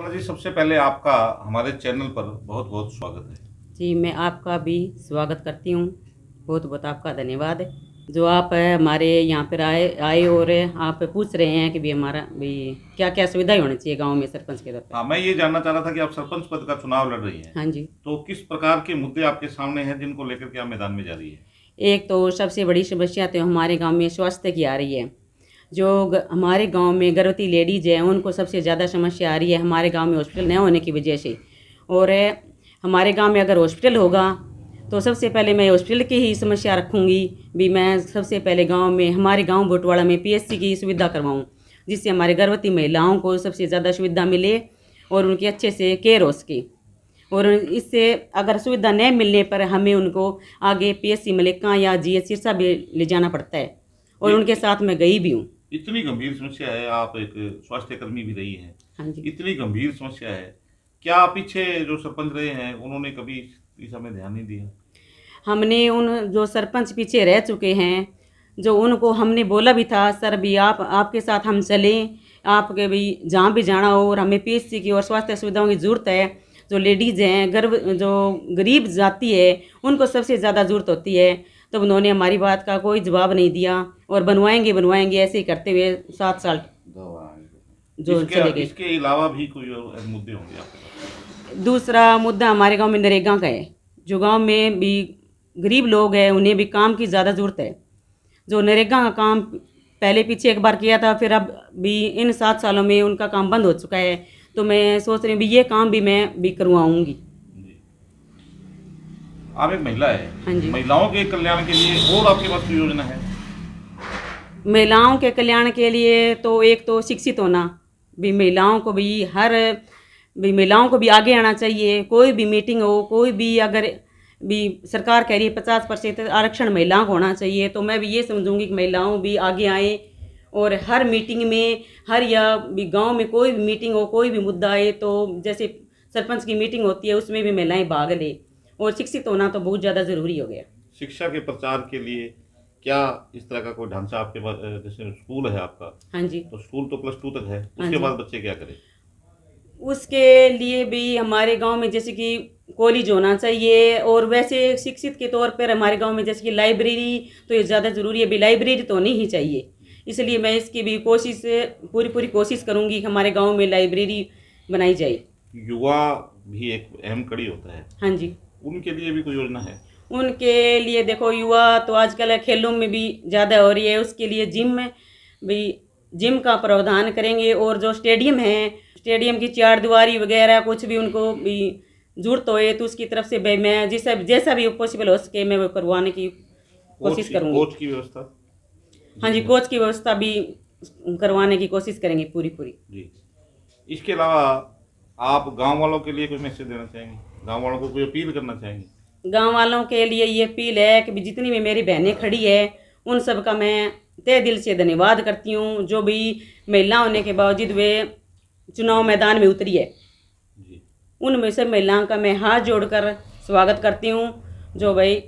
राजबाला जी, सबसे पहले आपका हमारे चैनल पर बहुत बहुत स्वागत है। जी, मैं आपका भी स्वागत करती हूँ। बहुत बहुत आपका धन्यवाद है जो आप हमारे यहाँ पर आए आए और आप पूछ रहे हैं कि भी हमारा भी क्या क्या सुविधाएं होनी चाहिए गांव में सरपंच के तौर पर। हाँ, मैं ये जानना चाह रहा था कि आप सरपंच पद का चुनाव लड़ रही हैं, हाँ जी। तो किस प्रकार के मुद्दे आपके सामने हैं जिनको लेकर के आप मैदान में जा रही है? एक तो सबसे बड़ी समस्या तो हमारे गांव में स्वास्थ्य की आ रही है। जो हमारे गांव में गर्भवती लेडीज हैं उनको सबसे ज़्यादा समस्या आ रही है हमारे गांव में हॉस्पिटल न होने की वजह से। और हमारे गांव में अगर हॉस्पिटल होगा तो सबसे पहले मैं हॉस्पिटल की ही समस्या रखूँगी। भी मैं सबसे पहले गांव में हमारे गांव बोटवाड़ा में पीएचसी की सुविधा करवाऊँ, जिससे हमारे गर्भवती महिलाओं को सबसे ज़्यादा सुविधा मिले और उनकी अच्छे से केयर हो सके। और इससे अगर सुविधा नहीं मिलने पर हमें उनको आगे पीएचसी मलिका या जीएच सिरसा भी ले जाना पड़ता है, और ये उनके साथ मैं गई भी हूँ। इतनी गंभीर समस्या है, आप एक स्वास्थ्य कर्मी भी रही हैं, हाँ जी। इतनी गंभीर समस्या है, क्या पीछे जो सरपंच रहे हैं उन्होंने कभी इस दिशा में ध्यान नहीं दिया? हमने उन जो सरपंच पीछे रह चुके हैं, जो उनको हमने बोला भी था सर भी आपके साथ हम चलें, आपके भी जहाँ भी जाना हो, और हमें पीएचसी की और स्वास्थ्य सुविधाओं की ज़रूरत है। जो लेडीज़ हैं जो गरीब जाति है उनको सबसे ज़्यादा ज़रूरत होती है। तो उन्होंने हमारी बात का कोई जवाब नहीं दिया और बनवाएंगे बनवाएंगे ऐसे ही करते हुए 7 साल जो इसके चले गए। इसके अलावा भी कोई और मुद्दे होंगे आपके पास? दूसरा मुद्दा हमारे गांव में नरेगा का है। जो गांव में भी गरीब लोग हैं उन्हें भी काम की ज़्यादा ज़रूरत है। जो नरेगा का काम पहले पीछे एक बार किया था, फिर अब भी इन 7 सालों में उनका काम बंद हो चुका है। तो मैं सोच रही हूँ भी ये काम भी मैं भी करवाऊँगी। जी, आप एक महिला है, हाँ जी। महिलाओं के कल्याण के लिए और आपके पास कोई योजना है? महिलाओं के कल्याण के लिए तो एक तो शिक्षित होना, भी महिलाओं को भी भी महिलाओं को भी आगे आना चाहिए। कोई भी मीटिंग हो, कोई भी अगर भी सरकार कह रही है 50% आरक्षण महिलाओं को होना चाहिए, तो मैं भी ये समझूंगी कि महिलाओं भी आगे आए और हर मीटिंग में, हर या भी गांव में कोई भी मीटिंग हो, कोई भी मुद्दा आए तो जैसे सरपंच की मीटिंग होती है उसमें भी महिलाएं भाग ले। और शिक्षित होना तो बहुत ज़्यादा ज़रूरी हो गया। शिक्षा के प्रचार के लिए क्या इस तरह का कोई ढांचा आपके पास, जैसे स्कूल है आपका, हाँ जी। तो स्कूल तो +2 तक है, हाँ उसके जी। बाद बच्चे क्या करें? उसके लिए भी हमारे गांव में जैसे कि कॉलेज होना चाहिए, और वैसे शिक्षित के तौर पर हमारे गांव में जैसे कि लाइब्रेरी तो ये ज़्यादा ज़रूरी है। भी लाइब्रेरी तो होनी ही चाहिए, इसलिए मैं इसकी भी कोशिश पूरी कोशिश करूंगी कि हमारे गांव में लाइब्रेरी बनाई जाए। युवा भी एक अहम कड़ी होता है, हाँ जी। उनके लिए भी कोई योजना है? उनके लिए देखो, युवा तो आजकल खेलों में भी ज़्यादा हो रही है, उसके लिए जिम में भी जिम का प्रावधान करेंगे। और जो स्टेडियम है, स्टेडियम की चार दीवारी वगैरह कुछ भी उनको भी जरूरत होए तो उसकी तरफ से भाई मैं जैसा भी पॉसिबल हो सके मैं वो करवाने की कोशिश करूँगी। कोच की व्यवस्था? हाँ जी, कोच की व्यवस्था भी करवाने की कोशिश करेंगे पूरी। जी, इसके अलावा आप गांव वालों के लिए कोई मैसेज देना चाहेंगे, गांव वालों को कोई अपील करना चाहेंगे? गांव वालों के लिए ये अपील है कि भी जितनी भी मेरी बहनें खड़ी है उन सब का मैं तहे दिल से धन्यवाद करती हूँ, जो भी महिला होने के बावजूद वे चुनाव मैदान में उतरी है। जी, उनमें से महिलाओं का मैं हाथ जोड़कर स्वागत करती हूँ। जो भाई और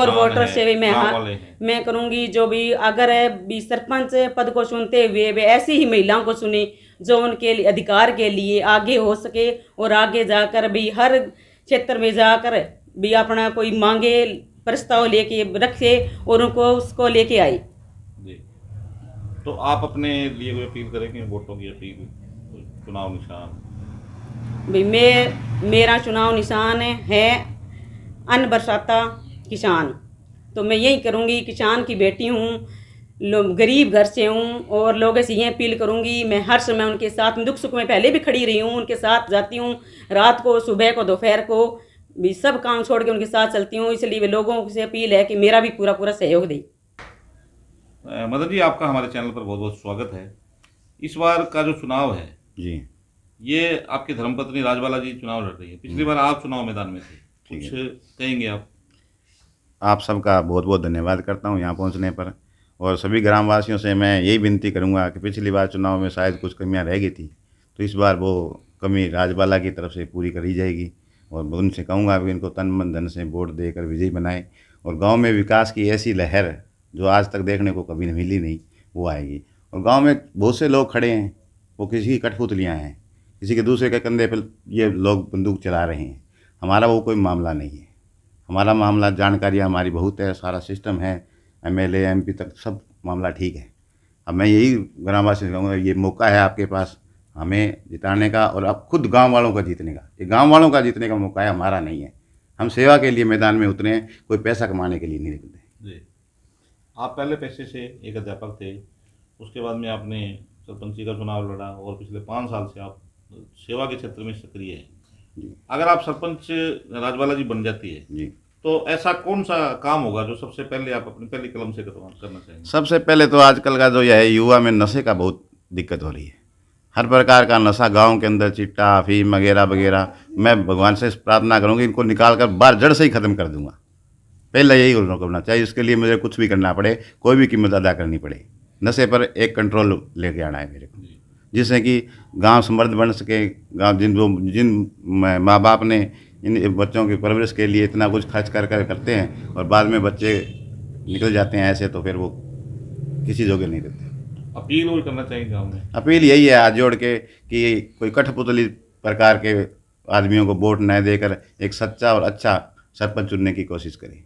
किसान वोटर है, से भी गांव वाले हैं। मैं करूँगी, जो भी अगर है भी सरपंच पद को चुनते हुए वे ऐसी ही महिलाओं को चुने जो उनके लिए अधिकार के लिए आगे हो सके, और आगे जाकर भी हर क्षेत्र में जाकर भी अपना कोई मांगे प्रस्ताव लेके रखे और उनको उसको लेके आई। जी, तो आप अपने लिए कोई अपील करेंगे, वोटों की अपील, कोई चुनाव निशान? भाई मेरा चुनाव निशान है अन्न बरसाता किसान। तो मैं यही करूँगी, किसान की बेटी हूँ, गरीब घर से हूँ, और लोगों से ये अपील करूँगी मैं हर समय उनके साथ दुख सुख में पहले भी खड़ी रही हूँ, उनके साथ जाती हूँ, रात को, सुबह को, दोपहर को भी सब काम छोड़ के उनके साथ चलती हूँ। इसलिए वे लोगों से अपील है कि मेरा भी पूरा सहयोग दें। मदन जी, आपका हमारे चैनल पर बहुत बहुत स्वागत है। इस बार का जो चुनाव है जी, ये आपकी धर्मपत्नी राजबाला जी चुनाव लड़ रही है, पिछली बार आप चुनाव मैदान में थे, ठीक कुछ कहेंगे आप? आप सबका बहुत बहुत धन्यवाद करता हूँ यहाँ पहुँचने पर। और सभी ग्रामवासियों से मैं यही विनती करूँगा कि पिछली बार चुनाव में शायद कुछ कमियाँ रह गई थी, तो इस बार वो कमी राजबाला की तरफ से पूरी करी जाएगी। और मैं उनसे कहूँगा कि इनको तन मन धन से वोट देकर विजयी बनाएं, और गांव में विकास की ऐसी लहर जो आज तक देखने को कभी मिली नहीं वो आएगी। और गांव में बहुत से लोग खड़े हैं, वो किसी की कठपुतलियाँ हैं, किसी के दूसरे के कंधे पर ये लोग बंदूक चला रहे हैं। हमारा वो कोई मामला नहीं है। हमारा मामला जानकारियाँ हमारी बहुत है, सारा सिस्टम है, एमएलए एमपी तक सब मामला ठीक है। अब मैं यही ग्रामवासी से कहूँगा, ये मौका है आपके पास हमें जिताने का और अब खुद गांव वालों का जीतने का। ये गांव वालों का जीतने का मौका है, हमारा नहीं है। हम सेवा के लिए मैदान में उतरे हैं, कोई पैसा कमाने के लिए नहीं निकलते। जी, आप पहले पेशे से एक अध्यापक थे, उसके बाद में आपने सरपंची का चुनाव लड़ा और पिछले 5 साल से आप सेवा के क्षेत्र में सक्रिय हैं। जी अगर आप सरपंच राजबाला जी बन जाती है जी। तो ऐसा कौन सा काम होगा जो सबसे पहले आप अपनी पहली कलम से करना चाहेंगे? सबसे पहले तो आजकल का जो यह है, युवा में नशे का बहुत दिक्कत हो रही है। हर प्रकार का नशा गांव के अंदर, चिट्टा अफीम वगैरह वगैरह, मैं भगवान से प्रार्थना करूँगी इनको निकाल कर बाहर जड़ से ही ख़त्म कर दूंगा। पहले यही करना चाहिए। इसके लिए मुझे कुछ भी करना पड़े, कोई भी कीमत अदा करनी पड़े, नशे पर एक कंट्रोल लेके आना है मेरे को, जिससे कि गांव समृद्ध बन सके। गांव जिन माँ बाप ने इन बच्चों की परवरिश के लिए इतना कुछ खर्च कर करते हैं और बाद में बच्चे निकल जाते हैं ऐसे, तो फिर वो किसी जोगे नहीं रहते। अपील और करना चाहिए गाँव में? अपील यही है हाथ जोड़ के कि कोई कठपुतली प्रकार के आदमियों को वोट न देकर एक सच्चा और अच्छा सरपंच चुनने की कोशिश करें।